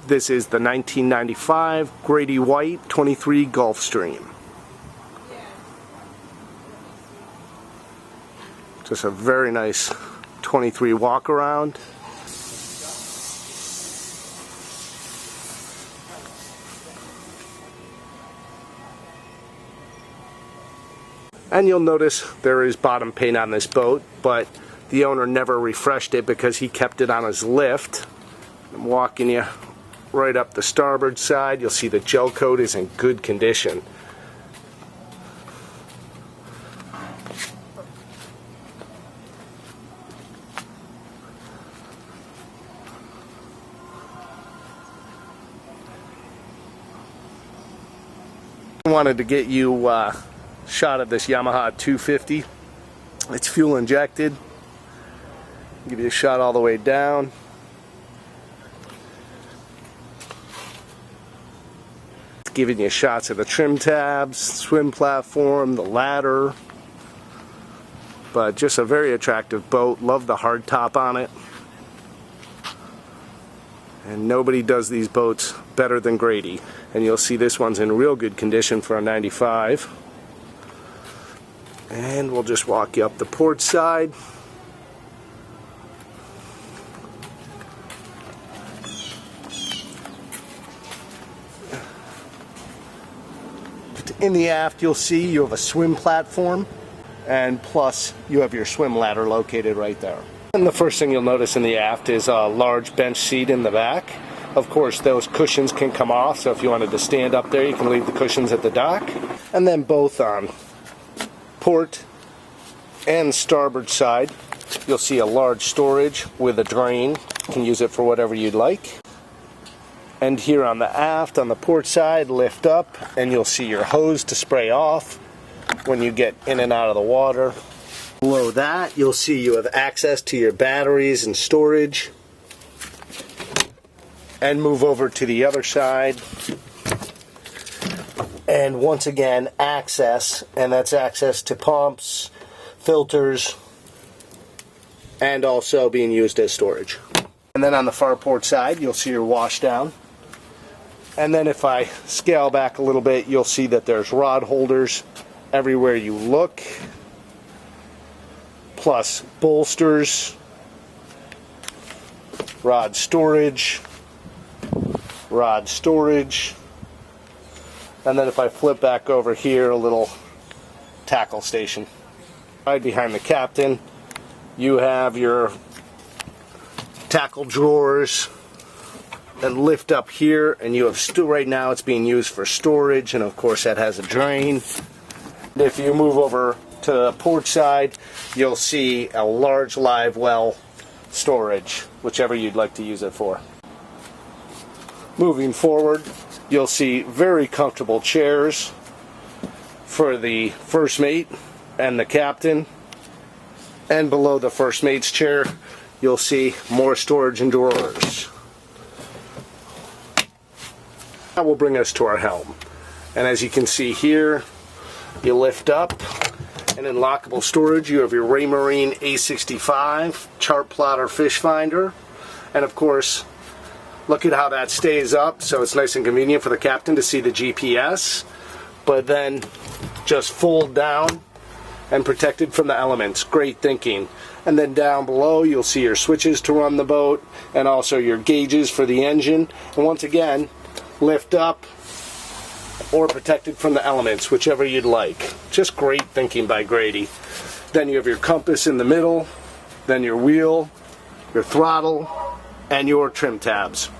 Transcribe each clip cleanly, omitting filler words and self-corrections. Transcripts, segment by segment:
This is the 1995 Grady White 23 Gulfstream. Just a very nice 23 walk around. And you'll notice there is bottom paint on this boat, but the owner never refreshed it because he kept it on his lift. I'm walking you right up the starboard side. You'll see the gel coat is in good condition. I wanted to get you a shot of this Yamaha 250. It's fuel injected. Give you a shot all the way down. Giving you shots of the trim tabs, swim platform, the ladder. But just a very attractive boat. Love the hardtop on it. And nobody does these boats better than Grady. And you'll see this one's in real good condition for a 95. And we'll just walk you up the port side. In the aft, you'll see you have a swim platform, and plus you have your swim ladder located right there. And the first thing you'll notice in the aft is a large bench seat in the back. Of course, those cushions can come off, so if you wanted to stand up there, you can leave the cushions at the dock. And then both on port and starboard side, you'll see a large storage with a drain. You can use it for whatever you'd like. And here on the aft, on the port side, lift up, and you'll see your hose to spray off when you get in and out of the water. Below that, you'll see you have access to your batteries and storage. And move over to the other side. And once again, access, and that's access to pumps, filters, and also being used as storage. And then on the far port side, you'll see your washdown. And then if I scale back a little bit, you'll see that there's rod holders everywhere you look, plus bolsters, rod storage, and then if I flip back over here, a little tackle station. Right behind the captain, you have your tackle drawers, and lift up here, and you have right now it's being used for storage, and of course that has a drain. If you move over to the port side, you'll see a large live well storage, whichever you'd like to use it for. Moving forward, you'll see very comfortable chairs for the first mate and the captain, and below the first mate's chair you'll see more storage and drawers. That will bring us to our helm, and as you can see here, you lift up, and in lockable storage you have your Raymarine A65 chart plotter fish finder, and of course look at how that stays up, so it's nice and convenient for the captain to see the GPS, but then just fold down and protected from the elements. Great thinking. And then down below you'll see your switches to run the boat, and also your gauges for the engine, and once again lift up or protected from the elements, whichever you'd like. Just great thinking by Grady. Then you have your compass in the middle, then your wheel, your throttle, and your trim tabs.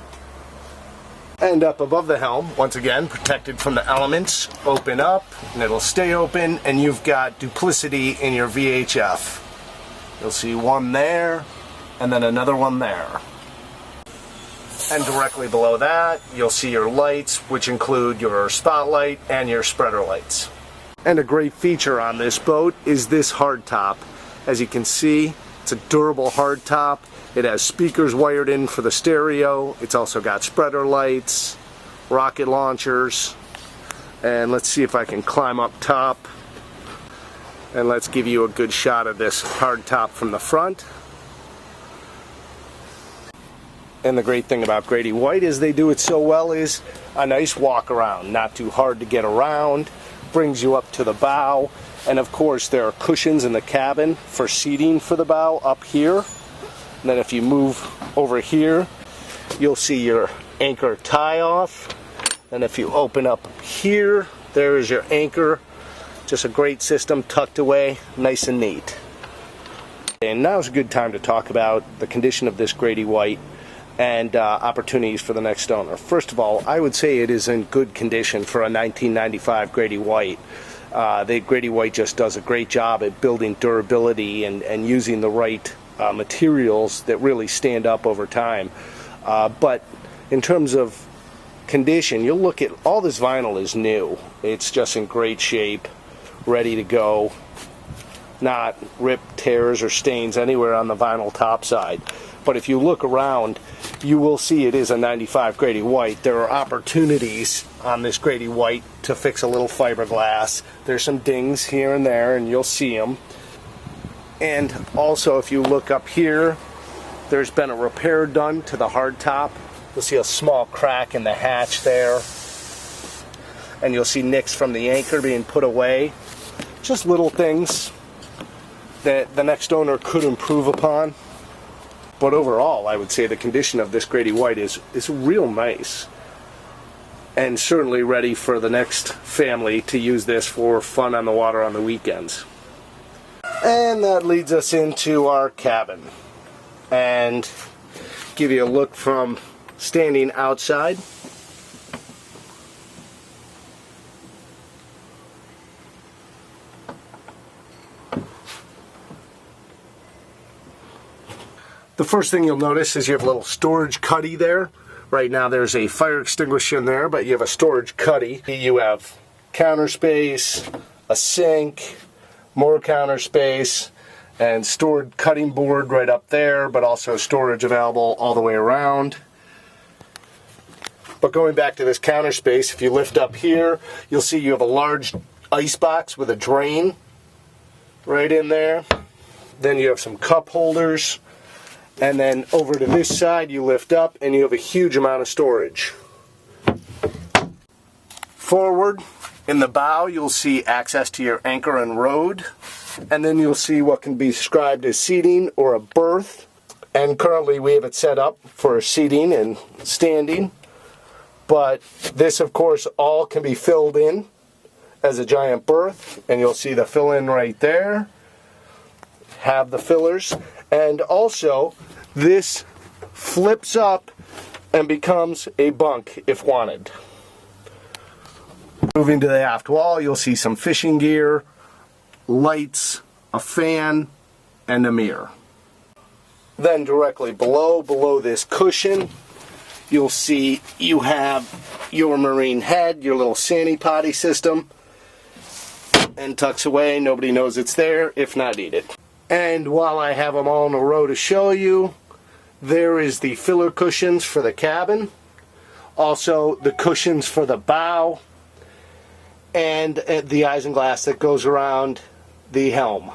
And up above the helm, once again protected from the elements, open up and it'll stay open, and you've got duplicity in your VHF. You'll see one there and then another one there. And directly below that, you'll see your lights, which include your spotlight and your spreader lights. And a great feature on this boat is this hardtop. As you can see, it's a durable hardtop. It has speakers wired in for the stereo. It's also got spreader lights, rocket launchers, and let's see if I can climb up top. And let's give you a good shot of this hardtop from the front. And the great thing about Grady White is they do it so well is a nice walk around, not too hard to get around, brings you up to the bow, and of course there are cushions in the cabin for seating for the bow up here. And then if you move over here, you'll see your anchor tie off, and if you open up here, there is your anchor. Just a great system tucked away, nice and neat. And now's a good time to talk about the condition of this Grady White and opportunities for the next owner. First of all, I would say it is in good condition for a 1995 Grady White. The Grady White just does a great job at building durability and using the right materials that really stand up over time. But in terms of condition, you'll look at all this vinyl is new. It's just in great shape, ready to go. Not rip, tears, or stains anywhere on the vinyl top side. But if you look around, you will see it is a 95 Grady White. There are opportunities on this Grady White to fix a little fiberglass. There's some dings here and there, and you'll see them. And also, if you look up here, there's been a repair done to the hardtop. You'll see a small crack in the hatch there. And you'll see nicks from the anchor being put away. Just little things that the next owner could improve upon. But overall, I would say the condition of this Grady White is real nice. And certainly ready for the next family to use this for fun on the water on the weekends. And that leads us into our cabin. And give you a look from standing outside. The first thing you'll notice is you have a little storage cuddy there. Right now there's a fire extinguisher in there, but you have a storage cuddy. You have counter space, a sink, more counter space, and stored cutting board right up there, but also storage available all the way around. But going back to this counter space, if you lift up here, you'll see you have a large ice box with a drain right in there. Then you have some cup holders. And then over to this side, you lift up and you have a huge amount of storage. Forward in the bow, you'll see access to your anchor and rode. And then you'll see what can be described as seating or a berth. And currently we have it set up for seating and standing. But this, of course, all can be filled in as a giant berth. And you'll see the fill-in right there. Have the fillers. And also, this flips up and becomes a bunk if wanted. Moving to the aft wall, you'll see some fishing gear, lights, a fan, and a mirror. Then directly below this cushion, you'll see you have your marine head, your little sani potty system, and tucks away. Nobody knows it's there if not needed. And while I have them all in a row to show you, there is the filler cushions for the cabin, also the cushions for the bow, and the isinglass that goes around the helm.